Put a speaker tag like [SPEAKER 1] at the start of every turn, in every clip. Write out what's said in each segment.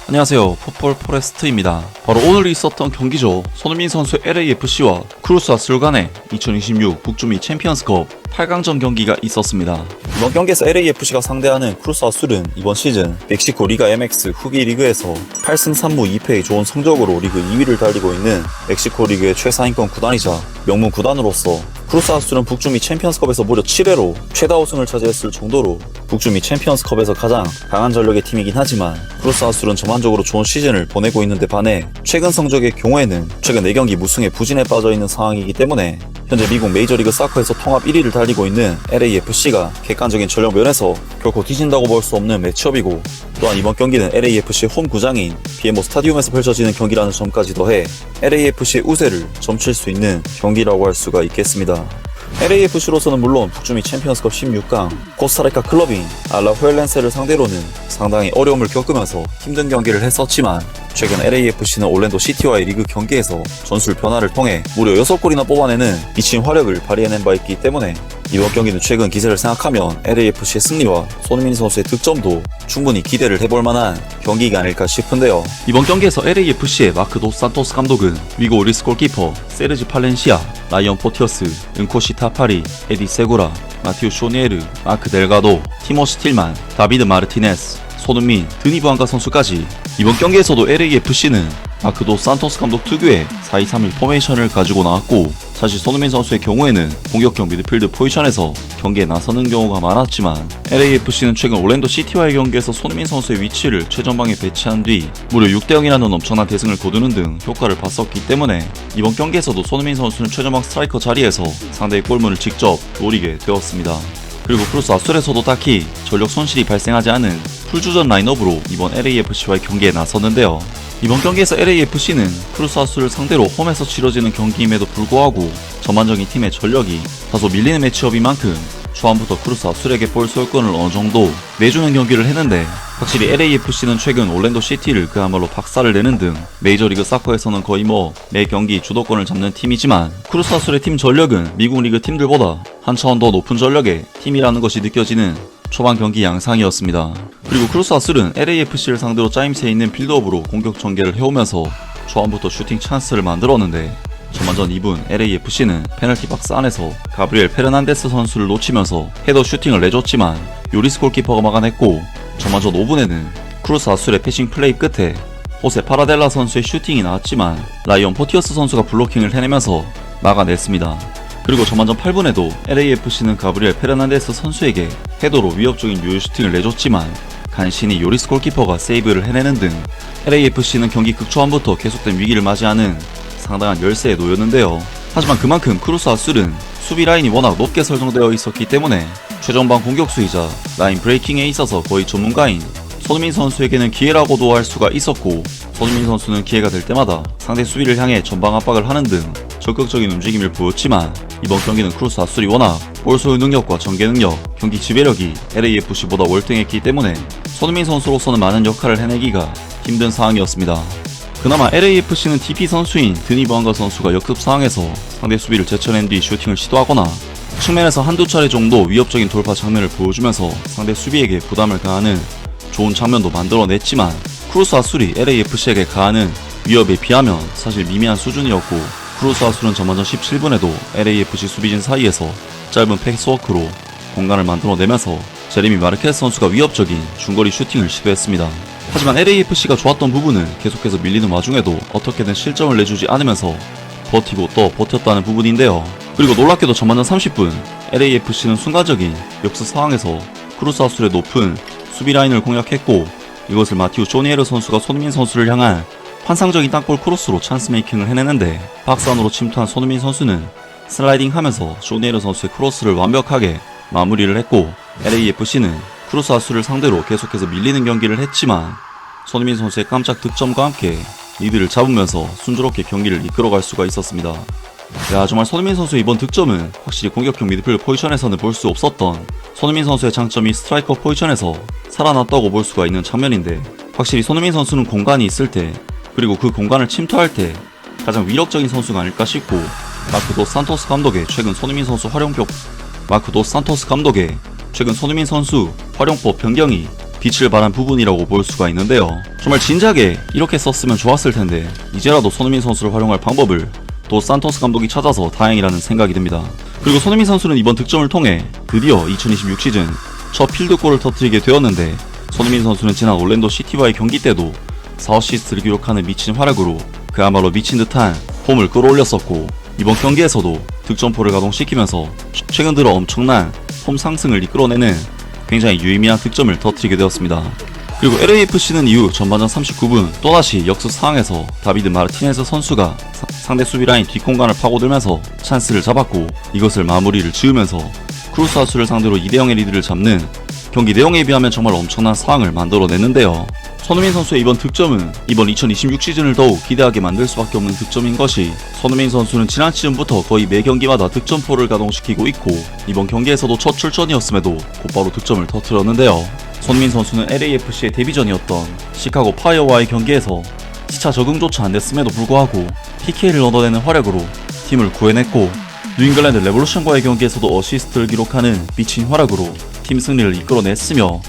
[SPEAKER 1] 안녕하세요, 풋볼 포레스트입니다. 바로 오늘 있었던 경기죠. 손흥민 선수의 LAFC와 크루스 아술 간의 2026 북중미 챔피언스컵 8강전 경기가 있었습니다.
[SPEAKER 2] 이번 경기에서 LAFC가 상대하는 크루스 아술은 이번 시즌 멕시코 리가 MX 후기 리그에서 8승 3무 2패의 좋은 성적으로 리그 2위를 달리고 있는 멕시코 리그의 최상위권 구단이자 명문 구단으로서 크루스 아술은 북중미 챔피언스컵에서 무려 7회로 최다 우승을 차지했을 정도로 북중미 챔피언스컵에서 가장 강한 전력의 팀이긴 하지만 크루스 아술은 전반적으로 좋은 시즌을 보내고 있는데 반해 최근 성적의 경우에는 최근 4경기 무승에 부진에 빠져있는 상황이기 때문에 현재 미국 메이저리그 사커에서 통합 1위를 달리고 있는 LAFC가 객관적인 전력 면에서 결코 뒤진다고 볼 수 없는 매치업이고, 또한 이번 경기는 LAFC의 홈 구장인 BMO 스타디움에서 펼쳐지는 경기라는 점까지 더해 LAFC의 우세를 점칠 수 있는 경기라고 할 수가 있겠습니다. LAFC로서는 물론 북중미 챔피언스컵 16강 코스타리카 클럽인 알라후엘렌세를 상대로는 상당히 어려움을 겪으면서 힘든 경기를 했었지만, 최근 LAFC는 올랜도 시티와의 리그 경기에서 전술 변화를 통해 무려 6골이나 뽑아내는 미친 화력을 발휘해낸 바 있기 때문에 이번 경기는 최근 기세를 생각하면 LAFC의 승리와 손흥민 선수의 득점도 충분히 기대를 해볼 만한 경기가 아닐까 싶은데요.
[SPEAKER 1] 이번 경기에서 LAFC의 마크 도 산토스 감독은 위고 오리스 골키퍼 세르지 팔렌시아, 라이언 포티어스, 은코시 타파리, 에디 세구라, 마티우 쇼니에르, 마크 델가도, 티모시 틸만, 다비드 마르티네스, 손흥민, 드니 부안가 선수까지 이번 경기에서도 LAFC는 마크 도 산토스 감독 특유의 4-2-3-1 포메이션을 가지고 나왔고, 사실 손흥민 선수의 경우에는 공격형 미드필드 포지션에서 경기에 나서는 경우가 많았지만 LAFC는 최근 올랜도 시티와의 경기에서 손흥민 선수의 위치를 최전방에 배치한 뒤 무려 6대0이라는 엄청난 대승을 거두는 등 효과를 봤었기 때문에 이번 경기에서도 손흥민 선수는 최전방 스트라이커 자리에서 상대의 골문을 직접 노리게 되었습니다. 그리고 크루스 아술에서도 딱히 전력 손실이 발생하지 않은 풀주전 라인업으로 이번 LAFC와의 경기에 나섰는데요. 이번 경기에서 LAFC는 크루스 아술을 상대로 홈에서 치러지는 경기임에도 불구하고 전반적인 팀의 전력이 다소 밀리는 매치업인 만큼 초반부터 크루스 아술에게 볼 소유권을 어느정도 내주는 경기를 했는데, 확실히 LAFC는 최근 올랜도 시티를 그야말로 박살을 내는 등 메이저리그 사커에서는 거의 매 경기 주도권을 잡는 팀이지만 크루스 아술의 팀 전력은 미국 리그 팀들보다 한 차원 더 높은 전력의 팀이라는 것이 느껴지는 초반 경기 양상이었습니다. 그리고 크루스 아술은 LAFC를 상대로 짜임새 있는 빌드업으로 공격 전개를 해오면서 초반부터 슈팅 찬스를 만들었는데, 전반전 2분 LAFC는 페널티 박스 안에서 가브리엘 페르난데스 선수를 놓치면서 헤더 슈팅을 내줬지만 요리스 골키퍼가 막아냈고, 전반전 5분에는 크루스 아술의 패싱 플레이 끝에 호세 파라델라 선수의 슈팅이 나왔지만 라이언 포티어스 선수가 블로킹을 해내면서 막아냈습니다. 그리고 전반전 8분에도 LAFC는 가브리엘 페르난데스 선수에게 헤더로 위협적인 유효 슈팅을 내줬지만 간신히 요리스 골키퍼가 세이브를 해내는 등 LAFC는 경기 극초반부터 계속된 위기를 맞이하는 상당한 열세에 놓였는데요. 하지만 그만큼 크루스 아술은 수비 라인이 워낙 높게 설정되어 있었기 때문에 최전방 공격수이자 라인 브레이킹에 있어서 거의 전문가인 손흥민 선수에게는 기회라고도 할 수가 있었고, 손흥민 선수는 기회가 될 때마다 상대 수비를 향해 전방 압박을 하는 등 적극적인 움직임을 보였지만 이번 경기는 크루스 아술이 워낙 볼 소유 능력과 전개 능력, 경기 지배력이 LAFC보다 월등했기 때문에 손흥민 선수로서는 많은 역할을 해내기가 힘든 상황이었습니다. 그나마 LAFC는 DP 선수인 드니 부안가 선수가 역습 상황에서 상대 수비를 제쳐낸 뒤 슈팅을 시도하거나 측면에서 한두 차례 정도 위협적인 돌파 장면을 보여주면서 상대 수비에게 부담을 가하는 좋은 장면도 만들어냈지만 크루스 아술이 LAFC에게 가하는 위협에 비하면 사실 미미한 수준이었고, 크루스 아술은 전반전 17분에도 LAFC 수비진 사이에서 짧은 패스워크로 공간을 만들어내면서 제레미 마르케스 선수가 위협적인 중거리 슈팅을 시도했습니다. 하지만 LAFC가 좋았던 부분은 계속해서 밀리는 와중에도 어떻게든 실점을 내주지 않으면서 버티고 또 버텼다는 부분인데요. 그리고 놀랍게도 전반전 30분 LAFC는 순간적인 역습 상황에서 크루스 아술의 높은 수비 라인을 공략했고, 이것을 마티우 쇼니에르 선수가 손흥민 선수를 향한 환상적인 땅볼 크로스로 찬스 메이킹을 해내는데, 박스 안으로 침투한 손흥민 선수는 슬라이딩하면서 쇼니에르 선수의 크로스를 완벽하게 마무리를 했고, LAFC는 크루스 아술을 상대로 계속해서 밀리는 경기를 했지만 손흥민 선수의 깜짝 득점과 함께 리드를 잡으면서 순조롭게 경기를 이끌어갈 수가 있었습니다. 정말 손흥민 선수의 이번 득점은 확실히 공격형 미드필드 포지션에서는 볼 수 없었던 손흥민 선수의 장점이 스트라이커 포지션에서 살아났다고 볼 수가 있는 장면인데, 확실히 손흥민 선수는 공간이 있을 때, 그리고 그 공간을 침투할 때 가장 위력적인 선수가 아닐까 싶고, 마크 도 산토스 감독의 최근 손흥민 선수 활용법 변경이 빛을 발한 부분이라고 볼 수가 있는데요. 정말 진작에 이렇게 썼으면 좋았을 텐데 이제라도 손흥민 선수를 활용할 방법을 도 산토스 감독이 찾아서 다행이라는 생각이 듭니다. 그리고 손흥민 선수는 이번 득점을 통해 드디어 2026 시즌 첫 필드골을 터뜨리게 되었는데, 손흥민 선수는 지난 올랜도 시티와의 경기 때도 4어시스트를 기록하는 미친 활약으로 그야말로 미친 듯한 폼을 끌어올렸었고, 이번 경기에서도 득점포를 가동시키면서 최근 들어 엄청난 폼 상승을 이끌어내는 굉장히 유의미한 득점을 터뜨리게 되었습니다. 그리고 LAFC는 이후 전반전 39분 또다시 역습 상황에서 다비드 마르티네즈 선수가 상대 수비라인 뒷공간을 파고들면서 찬스를 잡았고, 이것을 마무리를 지으면서 크루스하수를 상대로 2대0의 리드를 잡는 경기 내용에 비하면 정말 엄청난 상황을 만들어냈는데요. 손흥민 선수의 이번 득점은 이번 2026 시즌을 더욱 기대하게 만들 수밖에 없는 득점인 것이, 손흥민 선수는 지난 시즌부터 거의 매 경기마다 득점포를 가동시키고 있고 이번 경기에서도 첫 출전이었음에도 곧바로 득점을 터뜨렸는데요. 손흥민 선수는 LAFC의 데뷔전이었던 시카고 파이어와의 경기에서 시차 적응조차 안 됐음에도 불구하고 PK를 얻어내는 활약으로 팀을 구해냈고, 뉴잉글랜드 레볼루션과의 경기에서도 어시스트를 기록하는 미친 활약으로 팀 승리를 이끌어냈으며,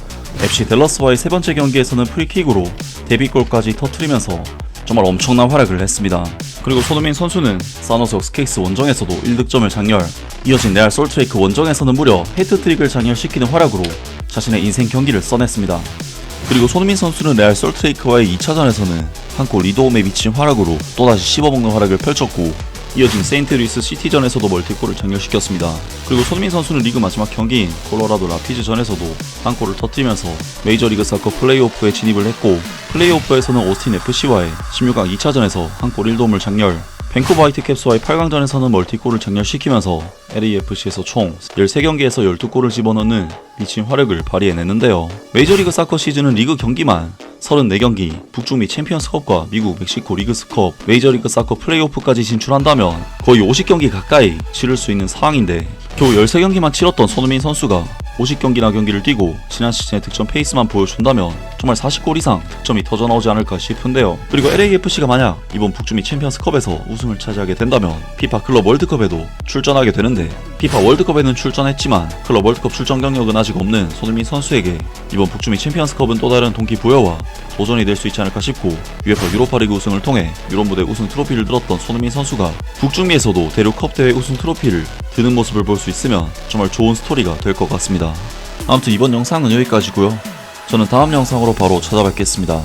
[SPEAKER 1] FC 댈러스와의 세 번째 경기에서는 프리킥으로 데뷔골까지 터뜨리면서 정말 엄청난 활약을 했습니다. 그리고 손흥민 선수는 사노스 스케이스 원정에서도 1득점을 장렬, 이어진 레알 솔트레이크 원정에서는 무려 해트트릭을 장렬시키는 활약으로 자신의 인생 경기를 써냈습니다. 그리고 손흥민 선수는 레알 솔트레이크와의 2차전에서는 한 골 2도움에 미친 활약으로 또다시 씹어먹는 활약을 펼쳤고, 이어진 세인트루이스 시티전에서도 멀티골을 장렬시켰습니다. 그리고 손흥민 선수는 리그 마지막 경기인 콜로라도 라피즈전에서도 한 골을 터뜨리면서 메이저리그 사커 플레이오프에 진입을 했고, 플레이오프에서는 오스틴 FC와의 16강 2차전에서 한 골 1도움을 장렬, 밴쿠버 화이트캡스와의 8강전에서는 멀티골을 장렬시키면서 LAFC에서 총 13경기에서 12골을 집어넣는 미친 활약을 발휘해냈는데요. 메이저리그 사커 시즌은 리그 경기만 34경기, 북중미 챔피언스컵과 미국 멕시코 리그스컵, 메이저리그 사커 플레이오프까지 진출한다면 거의 50경기 가까이 치를 수 있는 상황인데, 겨우 13경기만 치렀던 손흥민 선수가 50경기나 경기를 뛰고 지난 시즌의 득점 페이스만 보여준다면 정말 40골 이상 득점이 터져나오지 않을까 싶은데요. 그리고 LAFC가 만약 이번 북중미 챔피언스컵에서 우승을 차지하게 된다면 피파 클럽 월드컵에도 출전하게 되는데, 피파 월드컵에는 출전했지만 클럽 월드컵 출전 경력은 아직 없는 손흥민 선수에게 이번 북중미 챔피언스컵은 또 다른 동기부여와 도전이 될 수 있지 않을까 싶고, UEFA 유로파리그 우승을 통해 유럽 무대 우승 트로피를 들었던 손흥민 선수가 북중미에서도 대륙컵 대회 우승 트로피를 드는 모습을 볼 수 있으면 정말 좋은 스토리가 될 것 같습니다. 아무튼 이번 영상은 여기까지고요. 저는 다음 영상으로 바로 찾아뵙겠습니다.